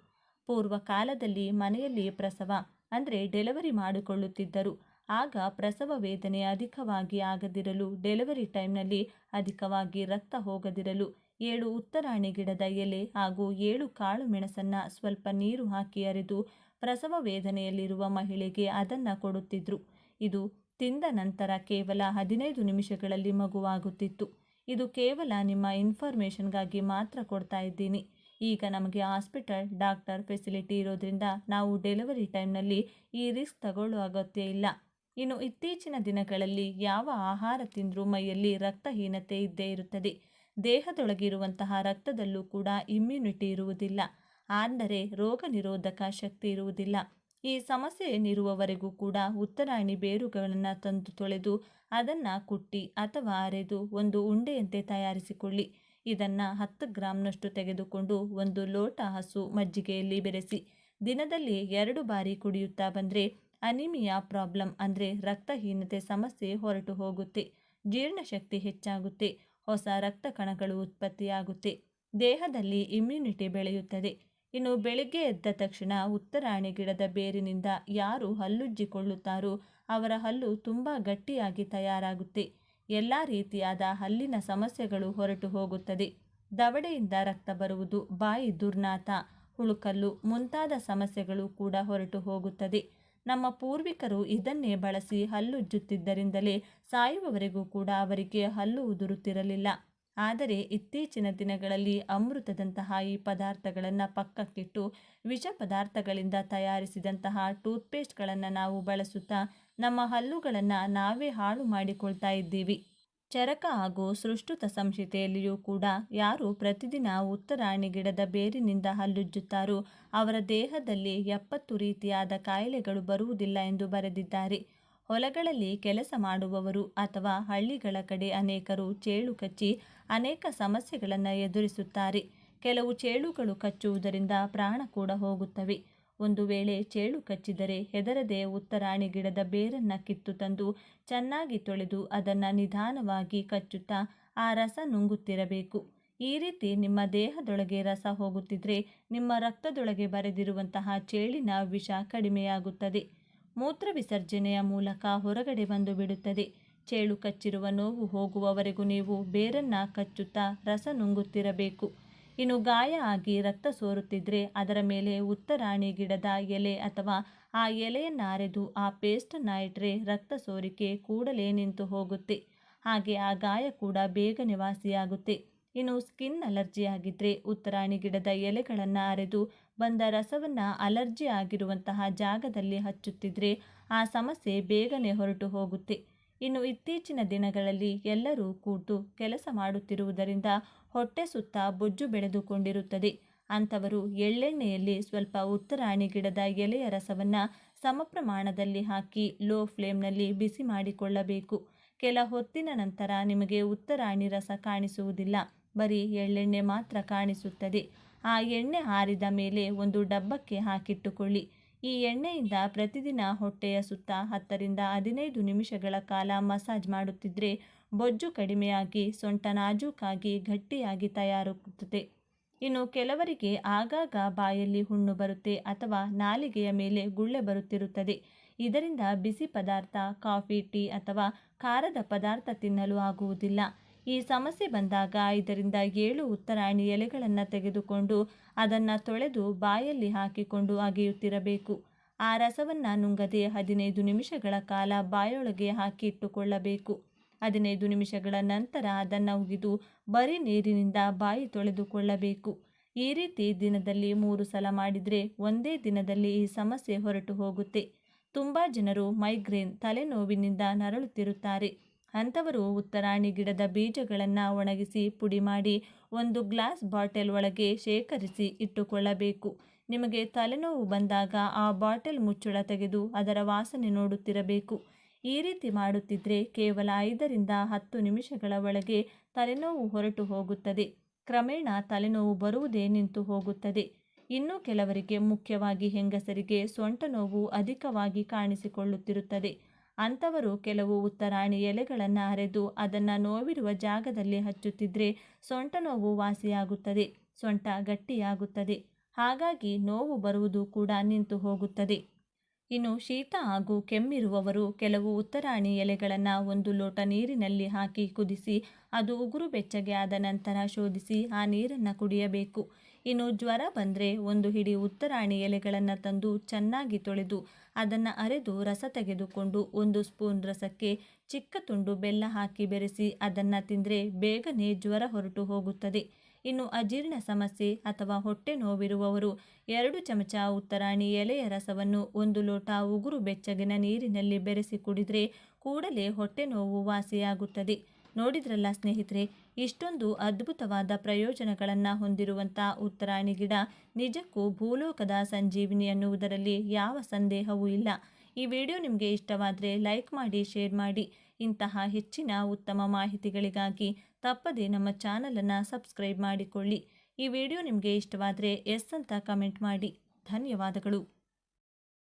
ಪೂರ್ವ ಕಾಲದಲ್ಲಿ ಮನೆಯಲ್ಲಿ ಪ್ರಸವ ಅಂದರೆ ಡೆಲಿವರಿ ಮಾಡಿಕೊಳ್ಳುತ್ತಿದ್ದರು. ಆಗ ಪ್ರಸವ ವೇದನೆ ಅಧಿಕವಾಗಿ ಆಗದಿರಲು, ಡೆಲಿವರಿ ಟೈಮ್ನಲ್ಲಿ ಅಧಿಕವಾಗಿ ರಕ್ತ ಹೋಗದಿರಲು 7 ಉತ್ತರಾಣಿ ಗಿಡದ ಎಲೆ ಹಾಗೂ 7 ಕಾಳು ಮೆಣಸನ್ನು ಸ್ವಲ್ಪ ನೀರು ಹಾಕಿ ಅರೆದು ಪ್ರಸವ ವೇದನೆಯಲ್ಲಿರುವ ಮಹಿಳೆಗೆ ಅದನ್ನು ಕೊಡುತ್ತಿದ್ರು. ಇದು ತಿಂದ ನಂತರ ಕೇವಲ 15 ನಿಮಿಷಗಳಲ್ಲಿ ಮಗುವಾಗುತ್ತಿತ್ತು. ಇದು ಕೇವಲ ನಿಮ್ಮ ಇನ್ಫಾರ್ಮೇಷನ್ಗಾಗಿ ಮಾತ್ರ ಕೊಡ್ತಾ ಇದ್ದೀನಿ. ಈಗ ನಮಗೆ ಹಾಸ್ಪಿಟಲ್, ಡಾಕ್ಟರ್ ಫೆಸಿಲಿಟಿ ಇರೋದ್ರಿಂದ ನಾವು ಡೆಲಿವರಿ ಟೈಮ್ನಲ್ಲಿ ಈ ರಿಸ್ಕ್ ತಗೊಳ್ಳೋ ಅಗತ್ಯ ಇಲ್ಲ. ಇನ್ನು ಇತ್ತೀಚಿನ ದಿನಗಳಲ್ಲಿ ಯಾವ ಆಹಾರ ತಿಂದರೂ ಮೈಯಲ್ಲಿ ರಕ್ತಹೀನತೆ ಇದ್ದೇ ಇರುತ್ತದೆ. ದೇಹದೊಳಗಿರುವಂತಹ ರಕ್ತದಲ್ಲೂ ಕೂಡ ಇಮ್ಯುನಿಟಿ ಇರುವುದಿಲ್ಲ. ಅಂದರೆ ರೋಗ ನಿರೋಧಕ ಶಕ್ತಿ ಇರುವುದಿಲ್ಲ. ಈ ಸಮಸ್ಯೆ ಏನಿರುವವರೆಗೂ ಕೂಡ ಉತ್ತರಾಣಿ ಬೇರುಗಳನ್ನು ತಂದು ತೊಳೆದು ಅದನ್ನು ಕುಟ್ಟಿ ಅಥವಾ ಅರೆದು ಒಂದು ಉಂಡೆಯಂತೆ ತಯಾರಿಸಿಕೊಳ್ಳಿ. ಇದನ್ನು 10 ಗ್ರಾಂನಷ್ಟು ತೆಗೆದುಕೊಂಡು 1 ಲೋಟ ಹಸು ಮಜ್ಜಿಗೆಯಲ್ಲಿ ಬೆರೆಸಿ ದಿನದಲ್ಲಿ 2 ಬಾರಿ ಕುಡಿಯುತ್ತಾ ಬಂದರೆ ಅನಿಮಿಯಾ ಪ್ರಾಬ್ಲಮ್ ಅಂದರೆ ರಕ್ತಹೀನತೆ ಸಮಸ್ಯೆ ಹೊರಟು ಹೋಗುತ್ತೆ. ಜೀರ್ಣಶಕ್ತಿ ಹೆಚ್ಚಾಗುತ್ತೆ. ಹೊಸ ರಕ್ತ ಕಣಗಳು ಉತ್ಪತ್ತಿಯಾಗುತ್ತೆ. ದೇಹದಲ್ಲಿ ಇಮ್ಯುನಿಟಿ ಬೆಳೆಯುತ್ತದೆ. ಇನ್ನು ಬೆಳಿಗ್ಗೆ ಎದ್ದ ತಕ್ಷಣ ಉತ್ತರಾಣಿ ಗಿಡದ ಬೇರಿನಿಂದ ಯಾರು ಹಲ್ಲುಜ್ಜಿಕೊಳ್ಳುತ್ತಾರೋ ಅವರ ಹಲ್ಲು ತುಂಬ ಗಟ್ಟಿಯಾಗಿ ತಯಾರಾಗುತ್ತೆ. ಎಲ್ಲ ರೀತಿಯಾದ ಹಲ್ಲಿನ ಸಮಸ್ಯೆಗಳು ಹೊರಟು ಹೋಗುತ್ತದೆ. ದವಡೆಯಿಂದ ರಕ್ತ ಬರುವುದು, ಬಾಯಿ ದುರ್ನಾತ, ಹುಳುಕಲ್ಲು ಮುಂತಾದ ಸಮಸ್ಯೆಗಳು ಕೂಡ ಹೊರಟು ಹೋಗುತ್ತದೆ. ನಮ್ಮ ಪೂರ್ವಿಕರು ಇದನ್ನೇ ಬಳಸಿ ಹಲ್ಲುಜ್ಜುತ್ತಿದ್ದರಿಂದಲೇ ಸಾಯುವವರೆಗೂ ಕೂಡ ಅವರಿಗೆ ಹಲ್ಲು ಉದುರುತ್ತಿರಲಿಲ್ಲ. ಆದರೆ ಇತ್ತೀಚಿನ ದಿನಗಳಲ್ಲಿ ಅಮೃತದಂತಹ ಈ ಪದಾರ್ಥಗಳನ್ನು ಪಕ್ಕಕ್ಕಿಟ್ಟು ವಿಷ ಪದಾರ್ಥಗಳಿಂದ ತಯಾರಿಸಿದಂತಹ ಟೂತ್ಪೇಸ್ಟ್ಗಳನ್ನು ನಾವು ಬಳಸುತ್ತಾ ನಮ್ಮ ಹಲ್ಲುಗಳನ್ನು ನಾವೇ ಹಾಳು ಮಾಡಿಕೊಳ್ತಾ ಇದ್ದೀವಿ. ಚರಕ ಹಾಗೂ ಸುಶ್ರುತ ಸಂಹಿತೆಯಲ್ಲಿಯೂ ಕೂಡ ಯಾರು ಪ್ರತಿದಿನ ಉತ್ತರಾಣಿ ಗಿಡದ ಬೇರಿನಿಂದ ಹಲ್ಲುಜ್ಜುತ್ತಾರೋ ಅವರ ದೇಹದಲ್ಲಿ 70 ರೀತಿಯಾದ ಕಾಯಿಲೆಗಳು ಬರುವುದಿಲ್ಲ ಎಂದು ಬರೆದಿದ್ದಾರೆ. ಹೊಲಗಳಲ್ಲಿ ಕೆಲಸ ಮಾಡುವವರು ಅಥವಾ ಹಳ್ಳಿಗಳ ಕಡೆ ಅನೇಕರು ಚೇಳು ಕಚ್ಚಿ ಅನೇಕ ಸಮಸ್ಯೆಗಳನ್ನು ಎದುರಿಸುತ್ತಾರೆ. ಕೆಲವು ಚೇಳುಗಳು ಕಚ್ಚುವುದರಿಂದ ಪ್ರಾಣ ಕೂಡ ಹೋಗುತ್ತವೆ. ಒಂದು ವೇಳೆ ಚೇಳು ಕಚ್ಚಿದರೆ ಹೆದರದೆ ಉತ್ತರಾಣಿ ಗಿಡದ ಬೇರನ್ನು ಕಿತ್ತು ತಂದು ಚೆನ್ನಾಗಿ ತೊಳೆದು ಅದನ್ನು ನಿಧಾನವಾಗಿ ಕಚ್ಚುತ್ತಾ ಆ ರಸ ನುಂಗುತ್ತಿರಬೇಕು. ಈ ರೀತಿ ನಿಮ್ಮ ದೇಹದೊಳಗೆ ರಸ ಹೋಗುತ್ತಿದ್ರೆ ನಿಮ್ಮ ರಕ್ತದೊಳಗೆ ಬರೆದಿರುವಂತಹ ಚೇಳಿನ ವಿಷ ಕಡಿಮೆಯಾಗುತ್ತದೆ. ಮೂತ್ರ ವಿಸರ್ಜನೆಯ ಮೂಲಕ ಹೊರಗಡೆ ಬಂದು ಬಿಡುತ್ತದೆ. ಚೇಳು ಕಚ್ಚಿರುವ ನೋವು ಹೋಗುವವರೆಗೂ ನೀವು ಬೇರನ್ನು ಕಚ್ಚುತ್ತಾ ರಸ ನುಂಗುತ್ತಿರಬೇಕು. ಇನ್ನು ಗಾಯ ಆಗಿ ರಕ್ತ ಸೋರುತ್ತಿದ್ರೆ ಅದರ ಮೇಲೆ ಉತ್ತರಾಣಿ ಗಿಡದ ಎಲೆ ಅಥವಾ ಆ ಎಲೆಯನ್ನು ಅರೆದು ಆ ಪೇಸ್ಟನ್ನು ಇಟ್ಟರೆ ರಕ್ತ ಸೋರಿಕೆ ಕೂಡಲೇ ನಿಂತು ಹೋಗುತ್ತೆ. ಹಾಗೆ ಆ ಗಾಯ ಕೂಡ ಬೇಗನೆ ವಾಸಿಯಾಗುತ್ತೆ. ಇನ್ನು ಸ್ಕಿನ್ ಅಲರ್ಜಿ ಆಗಿದ್ದರೆ ಉತ್ತರಾಣಿ ಗಿಡದ ಎಲೆಗಳನ್ನು ಅರೆದು ಬಂದ ರಸವನ್ನು ಅಲರ್ಜಿ ಆಗಿರುವಂತಹ ಜಾಗದಲ್ಲಿ ಹಚ್ಚುತ್ತಿದ್ರೆ ಆ ಸಮಸ್ಯೆ ಬೇಗನೆ ಹೊರಟು ಹೋಗುತ್ತೆ. ಇನ್ನು ಇತ್ತೀಚಿನ ದಿನಗಳಲ್ಲಿ ಎಲ್ಲರೂ ಕೂತು ಕೆಲಸ ಮಾಡುತ್ತಿರುವುದರಿಂದ ಹೊಟ್ಟೆ ಸುತ್ತ ಬೊಜ್ಜು ಬೆಳೆದುಕೊಂಡಿರುತ್ತದೆ. ಅಂಥವರು ಎಳ್ಳೆಣ್ಣೆಯಲ್ಲಿ ಸ್ವಲ್ಪ ಉತ್ತರಾಣಿ ಗಿಡದ ಎಲೆಯ ರಸವನ್ನು ಸಮ ಪ್ರಮಾಣದಲ್ಲಿ ಹಾಕಿ ಲೋ ಫ್ಲೇಮ್ನಲ್ಲಿ ಬಿಸಿ ಮಾಡಿಕೊಳ್ಳಬೇಕು. ಕೆಲ ಹೊತ್ತಿನ ನಂತರ ನಿಮಗೆ ಉತ್ತರಾಣಿ ರಸ ಕಾಣಿಸುವುದಿಲ್ಲ, ಬರೀ ಎಳ್ಳೆಣ್ಣೆ ಮಾತ್ರ ಕಾಣಿಸುತ್ತದೆ. ಆ ಎಣ್ಣೆ ಆರಿದ ಮೇಲೆ ಒಂದು ಡಬ್ಬಕ್ಕೆ ಹಾಕಿಟ್ಟುಕೊಳ್ಳಿ. ಈ ಎಣ್ಣೆಯಿಂದ ಪ್ರತಿದಿನ ಹೊಟ್ಟೆಯ ಸುತ್ತ 10 ರಿಂದ 15 ನಿಮಿಷಗಳ ಕಾಲ ಮಸಾಜ್ ಮಾಡುತ್ತಿದ್ದರೆ ಬೊಜ್ಜು ಕಡಿಮೆಯಾಗಿ ಸೊಂಟ ನಾಜೂಕಾಗಿ ಗಟ್ಟಿಯಾಗಿ ತಯಾರಾಗುತ್ತದೆ. ಇನ್ನು ಕೆಲವರಿಗೆ ಆಗಾಗ ಬಾಯಲ್ಲಿ ಹುಣ್ಣು ಬರುತ್ತೆ ಅಥವಾ ನಾಲಿಗೆಯ ಮೇಲೆ ಗುಳ್ಳೆ ಬರುತ್ತಿರುತ್ತದೆ. ಇದರಿಂದ ಬಿಸಿ ಪದಾರ್ಥ, ಕಾಫಿ, ಟೀ ಅಥವಾ ಖಾರದ ಪದಾರ್ಥ ತಿನ್ನಲು ಆಗುವುದಿಲ್ಲ. ಈ ಸಮಸ್ಯೆ ಬಂದಾಗ 5ರಿಂದ 7 ಉತ್ತರಾಣಿ ಎಲೆಗಳನ್ನು ತೆಗೆದುಕೊಂಡು ಅದನ್ನು ತೊಳೆದು ಬಾಯಲ್ಲಿ ಹಾಕಿಕೊಂಡು ಅಗೆಯುತ್ತಿರಬೇಕು. ಆ ರಸವನ್ನು ನುಂಗದೆ 15 ನಿಮಿಷಗಳ ಕಾಲ ಬಾಯೊಳಗೆ ಹಾಕಿ ಇಟ್ಟುಕೊಳ್ಳಬೇಕು. 15 ನಿಮಿಷಗಳ ನಂತರ ಅದನ್ನು ಉಗಿದು ಬರೀ ನೀರಿನಿಂದ ಬಾಯಿ ತೊಳೆದುಕೊಳ್ಳಬೇಕು. ಈ ರೀತಿ ದಿನದಲ್ಲಿ 3 ಸಲ ಮಾಡಿದರೆ ಒಂದೇ ದಿನದಲ್ಲಿ ಈ ಸಮಸ್ಯೆ ಹೊರಟು ಹೋಗುತ್ತೆ. ತುಂಬ ಜನರು ಮೈಗ್ರೇನ್ ತಲೆನೋವಿನಿಂದ ನರಳುತ್ತಿರುತ್ತಾರೆ. ಅಂಥವರು ಉತ್ತರಾಣಿ ಗಿಡದ ಬೀಜಗಳನ್ನು ಒಣಗಿಸಿ ಪುಡಿ ಮಾಡಿ 1 ಗ್ಲಾಸ್ ಬಾಟಲ್ ಒಳಗೆ ಶೇಖರಿಸಿ ಇಟ್ಟುಕೊಳ್ಳಬೇಕು. ನಿಮಗೆ ತಲೆನೋವು ಬಂದಾಗ ಆ ಬಾಟಲ್ ಮುಚ್ಚಳ ತೆಗೆದು ಅದರ ವಾಸನೆ ನೋಡುತ್ತಿರಬೇಕು. ಈ ರೀತಿ ಮಾಡುತ್ತಿದ್ದರೆ ಕೇವಲ 5ರಿಂದ 10 ನಿಮಿಷಗಳ ಒಳಗೆ ತಲೆನೋವು ಹೊರಟು ಹೋಗುತ್ತದೆ. ಕ್ರಮೇಣ ತಲೆನೋವು ಬರುವುದೇ ನಿಂತು ಹೋಗುತ್ತದೆ. ಇನ್ನು ಕೆಲವರಿಗೆ, ಮುಖ್ಯವಾಗಿ ಹೆಂಗಸರಿಗೆ, ಸೊಂಟ ನೋವು ಅಧಿಕವಾಗಿ ಕಾಣಿಸಿಕೊಳ್ಳುತ್ತಿರುತ್ತದೆ. ಅಂಥವರು ಕೆಲವು ಉತ್ತರಾಣಿ ಎಲೆಗಳನ್ನು ಅರೆದು ಅದನ್ನು ನೋವಿರುವ ಜಾಗದಲ್ಲಿ ಹಚ್ಚುತ್ತಿದ್ದರೆ ಸೊಂಟ ನೋವು ವಾಸಿಯಾಗುತ್ತದೆ, ಸೊಂಟ ಗಟ್ಟಿಯಾಗುತ್ತದೆ. ಹಾಗಾಗಿ ನೋವು ಬರುವುದು ಕೂಡ ನಿಂತು ಹೋಗುತ್ತದೆ. ಇನ್ನು ಶೀತ ಹಾಗೂ ಕೆಮ್ಮಿರುವವರು ಕೆಲವು ಉತ್ತರಾಣಿ ಎಲೆಗಳನ್ನು 1 ಲೋಟ ನೀರಿನಲ್ಲಿ ಹಾಕಿ ಕುದಿಸಿ ಅದು ಉಗುರು ಬೆಚ್ಚಗೆ ಆದ ನಂತರ ಶೋಧಿಸಿ ಆ ನೀರನ್ನು ಕುಡಿಯಬೇಕು. ಇನ್ನು ಜ್ವರ ಬಂದರೆ 1 ಹಿಡಿ ಉತ್ತರಾಣಿ ಎಲೆಗಳನ್ನು ತಂದು ಚೆನ್ನಾಗಿ ತೊಳೆದು ಅದನ್ನು ಅರೆದು ರಸ ತೆಗೆದುಕೊಂಡು 1 ಸ್ಪೂನ್ ರಸಕ್ಕೆ ಚಿಕ್ಕ ತುಂಡು ಬೆಲ್ಲ ಹಾಕಿ ಬೆರೆಸಿ ಅದನ್ನು ತಿಂದರೆ ಬೇಗನೆ ಜ್ವರ ಹೊರಟು ಹೋಗುತ್ತದೆ. ಇನ್ನು ಅಜೀರ್ಣ ಸಮಸ್ಯೆ ಅಥವಾ ಹೊಟ್ಟೆ ನೋವಿರುವವರು 2 ಚಮಚ ಉತ್ತರಾಣಿ ಎಲೆಯ ರಸವನ್ನು 1 ಲೋಟ ಉಗುರು ಬೆಚ್ಚಗಿನ ನೀರಿನಲ್ಲಿ ಬೆರೆಸಿ ಕುಡಿದರೆ ಕೂಡಲೇ ಹೊಟ್ಟೆ ನೋವು ವಾಸಿಯಾಗುತ್ತದೆ. ನೋಡಿದ್ರಲ್ಲ ಸ್ನೇಹಿತರೆ, ಇಷ್ಟೊಂದು ಅದ್ಭುತವಾದ ಪ್ರಯೋಜನಗಳನ್ನು ಹೊಂದಿರುವಂಥ ಉತ್ತರಾಣಿ ಗಿಡ ನಿಜಕ್ಕೂ ಭೂಲೋಕದ ಸಂಜೀವಿನಿ ಅನ್ನುವುದರಲ್ಲಿ ಯಾವ ಸಂದೇಹವೂ ಇಲ್ಲ. ಈ ವಿಡಿಯೋ ನಿಮಗೆ ಇಷ್ಟವಾದರೆ ಲೈಕ್ ಮಾಡಿ, ಶೇರ್ ಮಾಡಿ. ಇಂತಹ ಹೆಚ್ಚಿನ ಉತ್ತಮ ಮಾಹಿತಿಗಳಿಗಾಗಿ ತಪ್ಪದೇ ನಮ್ಮ ಚಾನಲನ್ನು ಸಬ್ಸ್ಕ್ರೈಬ್ ಮಾಡಿಕೊಳ್ಳಿ. ಈ ವಿಡಿಯೋ ನಿಮಗೆ ಇಷ್ಟವಾದರೆ ಎಸ್ ಅಂತ ಕಮೆಂಟ್ ಮಾಡಿ. ಧನ್ಯವಾದಗಳು.